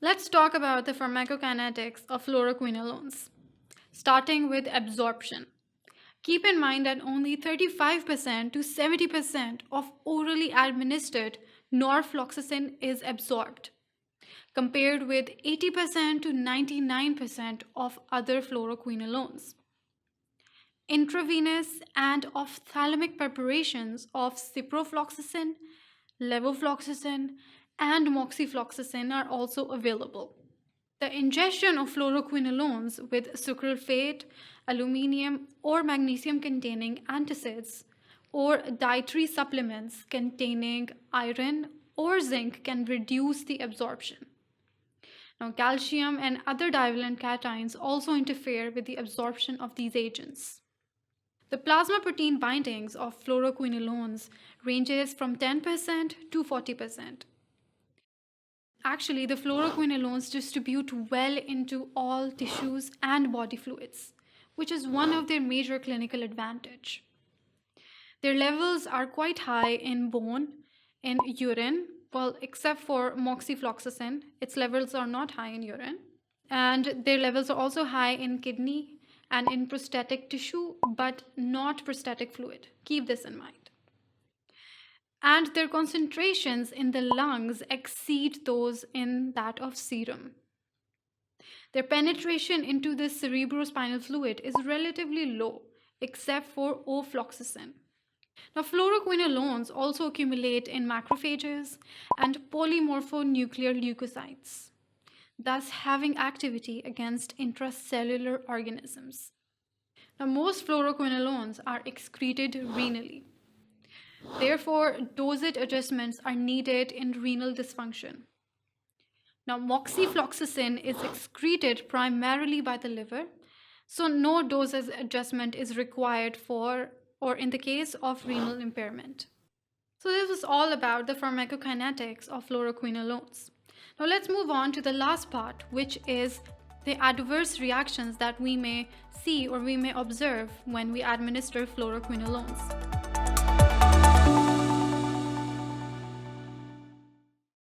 Let's talk about the pharmacokinetics of fluoroquinolones, starting with absorption. Keep in mind that only 35% to 70% of orally administered norfloxacin is absorbed, compared with 80% to 99% of other fluoroquinolones. Intravenous and ophthalmic preparations of ciprofloxacin, levofloxacin, and moxifloxacin are also available. The ingestion of fluoroquinolones with sucralfate, aluminium, or magnesium containing antacids, or dietary supplements containing iron or zinc can reduce the absorption. Now, calcium and other divalent cations also interfere with the absorption of these agents. The plasma protein bindings of fluoroquinolones ranges from 10% to 40%. Actually, the fluoroquinolones distribute well into all tissues and body fluids, which is one of their major clinical advantage. Their levels are quite high in bone, in urine, well, except for moxifloxacin, its levels are not high in urine. And their levels are also high in kidney and in prostatic tissue, but not prostatic fluid. Keep this in mind. And their concentrations in the lungs exceed those in that of serum. Their penetration into the cerebrospinal fluid is relatively low, except for ofloxacin. Now, fluoroquinolones also accumulate in macrophages and polymorphonuclear leukocytes, thus having activity against intracellular organisms. Now, most fluoroquinolones are excreted renally. Therefore, dosage adjustments are needed in renal dysfunction. Now, moxifloxacin is excreted primarily by the liver, so no dosage adjustment is required for or in the case of renal impairment. So this was all about the pharmacokinetics of fluoroquinolones. Now let's move on to the last part, which is the adverse reactions that we may see or we may observe when we administer fluoroquinolones.